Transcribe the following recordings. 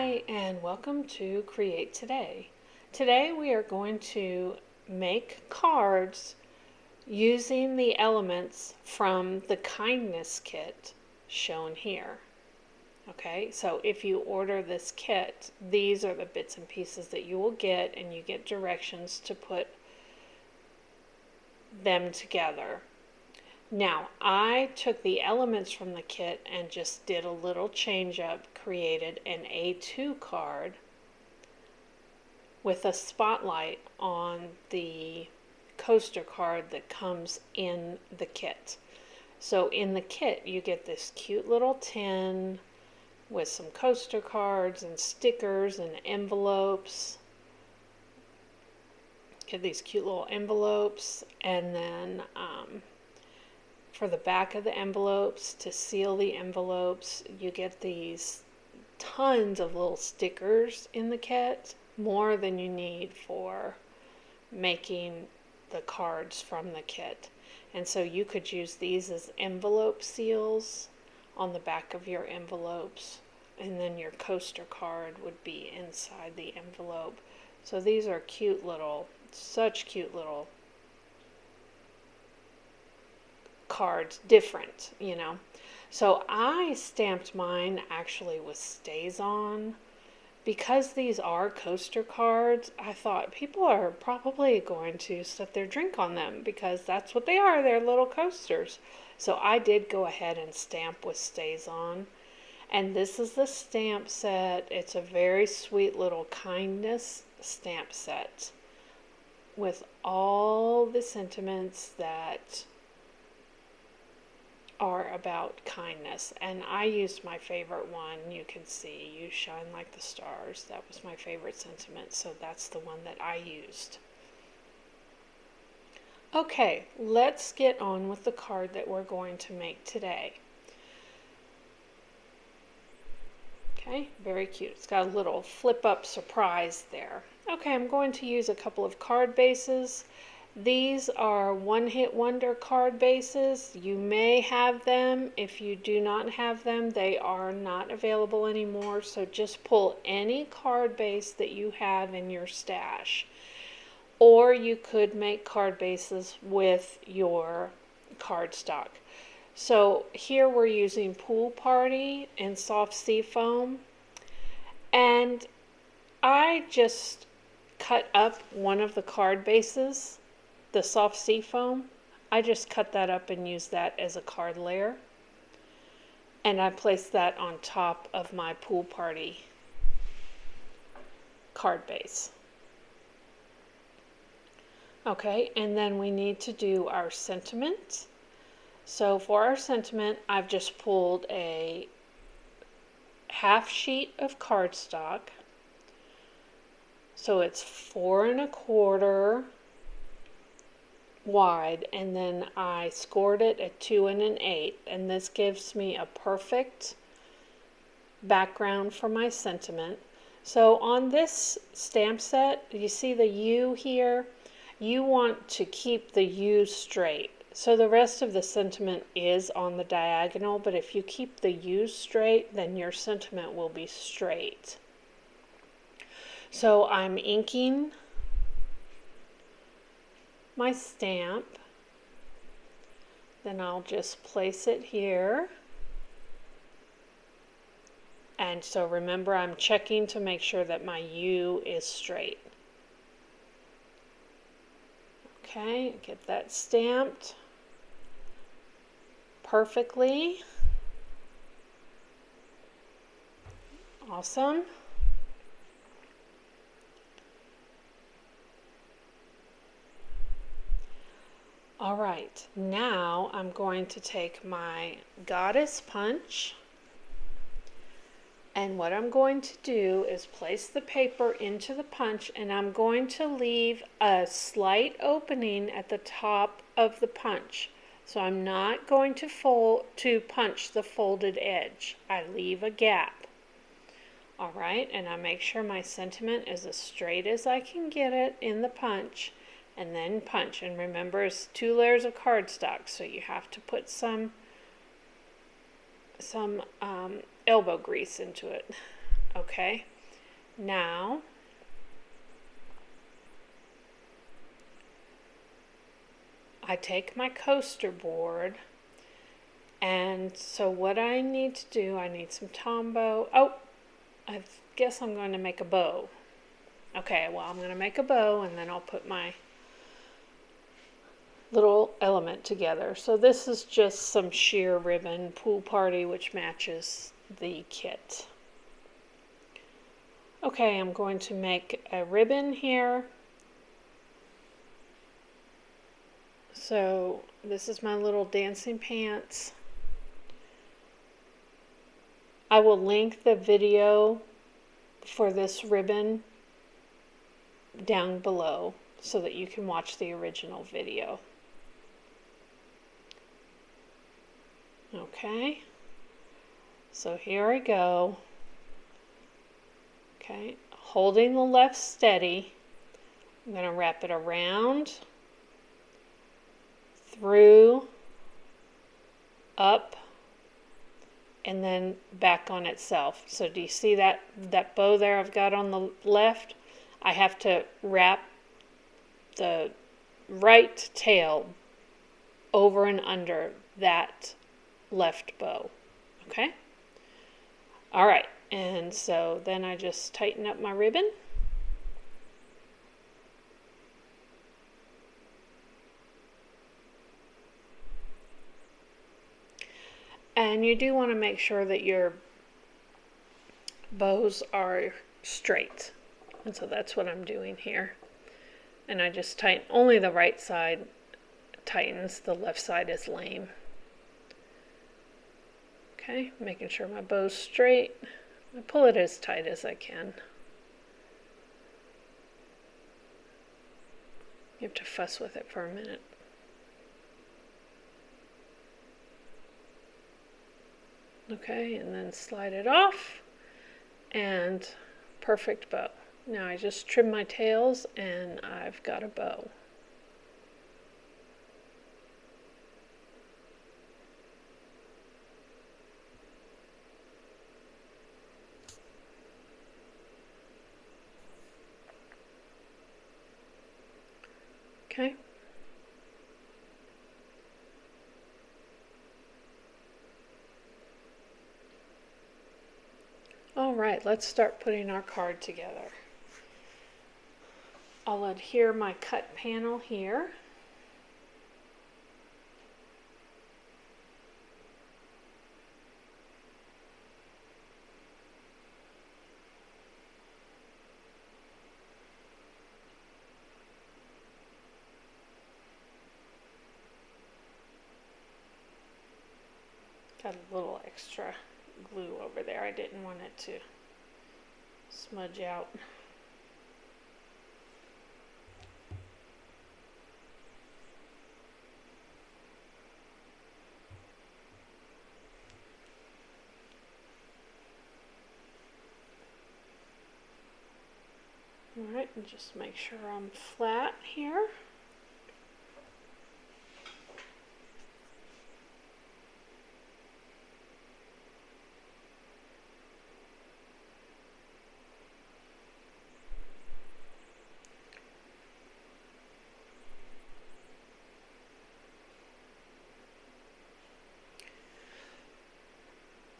Hi, and welcome to Create Today. Today we are going to make cards using the elements from the kindness kit shown here. Okay, so if you order this kit, these are the bits and pieces that you will get, and you get directions to put them together. Now, I took the elements from the kit and just did a little change up, created an A2 card with a spotlight on the coaster card that comes in the kit. So in the kit, you get this cute little tin with some coaster cards and stickers and envelopes. Get these cute little envelopes, and then for the back of the envelopes, to seal the envelopes, you get these tons of little stickers in the kit, more than you need for making the cards from the kit. And so you could use these as envelope seals on the back of your envelopes, and then your coaster card would be inside the envelope. So these are cute little, such cute little cards, different, you know. So I stamped mine actually with Stays On. Because these are coaster cards, I thought people are probably going to set their drink on them because that's what they are, they're little coasters. So I did go ahead and stamp with Stays On. And this is the stamp set. It's a very sweet little kindness stamp set with all the sentiments that are about kindness. And I used my favorite one. You can see, you shine like the stars. That was my favorite sentiment, so that's the one that I used. Okay, let's get on with the card that we're going to make today. Okay, very cute. It's got a little flip up surprise there. Okay, I'm going to use a couple of card bases. These are one-hit wonder card bases. You may have them. If you do not have them, they are not available anymore. So just pull any card base that you have in your stash. Or you could make card bases with your cardstock. So here we're using Pool Party and Soft Sea Foam. And I just cut up one of the card bases, the Soft Sea Foam. I just cut that up and used that as a card layer. And I placed that on top of my Pool Party card base. Okay, and then we need to do our sentiment. So for our sentiment, I've just pulled a half sheet of cardstock. So it's 4 1/4 wide, and then I scored it at 2 1/8, and this gives me a perfect background for my sentiment. So on this stamp set, you see the U here? You want to keep the U straight. So the rest of the sentiment is on the diagonal, but if you keep the U straight, then your sentiment will be straight. So I'm inking my stamp, then I'll just place it here. And so remember, I'm checking to make sure that my U is straight. Okay, get that stamped perfectly. Awesome. All right, now I'm going to take my goddess punch, and what I'm going to do is place the paper into the punch, and I'm going to leave a slight opening at the top of the punch. So I'm not going to punch the folded edge. I leave a gap. All right, and I make sure my sentiment is as straight as I can get it in the punch, and then punch. And remember, it's 2 layers of cardstock, so you have to put some elbow grease into it. Okay, Now, I take my coaster board, and so what I need to do, I need some Tombow. Oh, I guess I'm going to make a bow. Okay, well, I'm going to make a bow, and then I'll put my little element together. So this is just some sheer ribbon Pool Party, which matches the kit. Okay, I'm going to make a ribbon here. So this is my little dancing pants. I will link the video for this ribbon down below so that you can watch the original video. Okay, so here I go. Okay, holding the left steady, I'm going to wrap it around, through, up, and then back on itself. So do you see that bow there I've got on the left? I have to wrap the right tail over and under that left bow. Okay? All right, and so then I just tighten up my ribbon. And you do want to make sure that your bows are straight. And so that's what I'm doing here. And I just tighten, only the right side tightens, the left side is lame. Okay, making sure my bow's straight. I pull it as tight as I can. You have to fuss with it for a minute. Okay, and then slide it off, and perfect bow. Now I just trim my tails and I've got a bow. Okay. All right, let's start putting our card together. I'll adhere my cut panel here. Got a little extra glue over there. I didn't want it to smudge out. All right, and just make sure I'm flat here.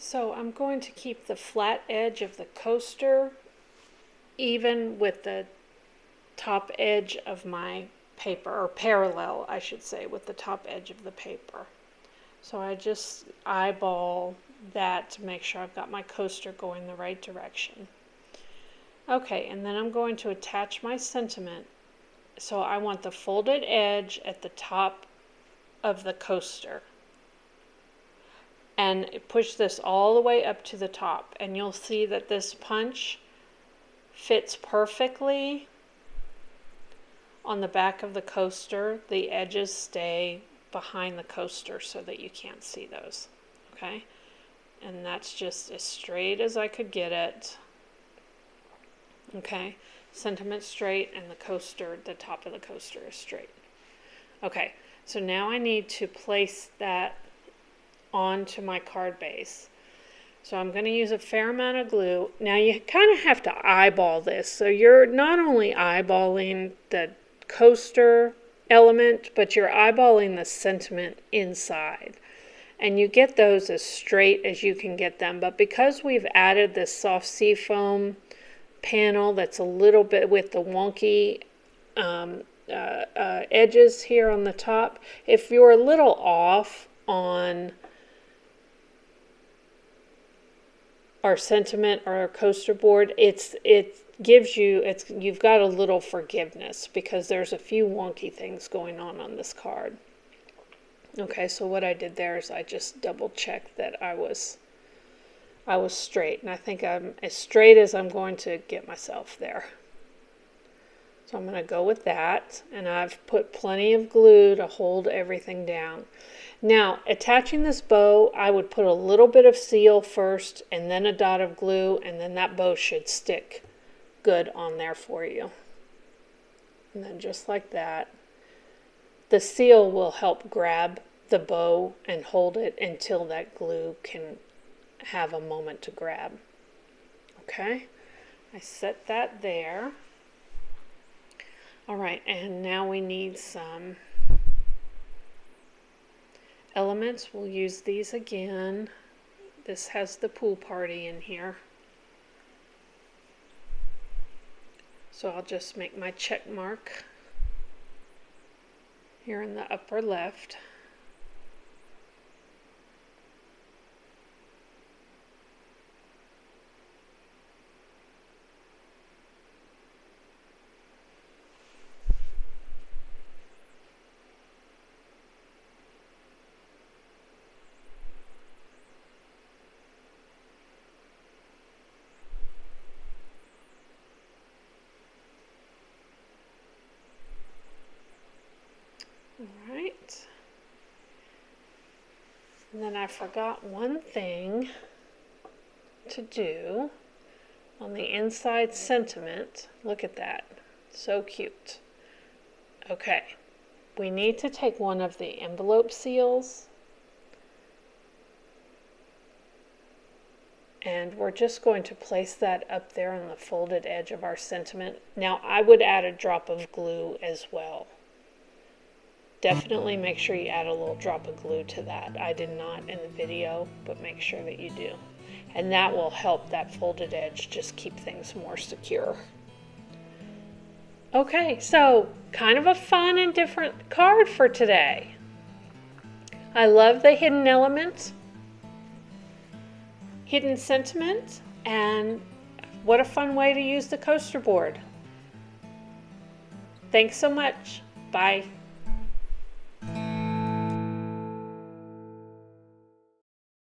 So I'm going to keep the flat edge of the coaster even with the top edge of my paper, or parallel, I should say, with the top edge of the paper. So I just eyeball that to make sure I've got my coaster going the right direction. Okay, and then I'm going to attach my sentiment. So I want the folded edge at the top of the coaster. And push this all the way up to the top. And you'll see that this punch fits perfectly on the back of the coaster. The edges stay behind the coaster so that you can't see those. Okay? And that's just as straight as I could get it. Okay? Sentiment straight, and the coaster, the top of the coaster is straight. Okay, so now I need to place that onto my card base. So I'm going to use a fair amount of glue. Now you kind of have to eyeball this. So you're not only eyeballing the coaster element, but you're eyeballing the sentiment inside. And you get those as straight as you can get them. But because we've added this soft seafoam panel that's a little bit with the wonky edges here on the top, if you're a little off on our sentiment or our coaster board, you've got a little forgiveness because there's a few wonky things going on this card. Okay, so what I did there is I just double checked that I was straight, and I think I'm as straight as I'm going to get myself there. So I'm going to go with that, and I've put plenty of glue to hold everything down. Now, attaching this bow, I would put a little bit of seal first, and then a dot of glue, and then that bow should stick good on there for you. And then just like that. The seal will help grab the bow and hold it until that glue can have a moment to grab. Okay, I set that there. All right, and now we need some elements. We'll use these again. This has the pool party in here. So I'll just make my check mark here in the upper left. All right. And then I forgot one thing to do on the inside sentiment. Look at that. So cute. Okay. We need to take one of the envelope seals, and we're just going to place that up there on the folded edge of our sentiment. Now I would add a drop of glue as well. Definitely make sure you add a little drop of glue to that. I did not in the video, but make sure that you do. And that will help that folded edge just keep things more secure. Okay, so kind of a fun and different card for today. I love the hidden element, hidden sentiment, and what a fun way to use the coaster board. Thanks so much. Bye.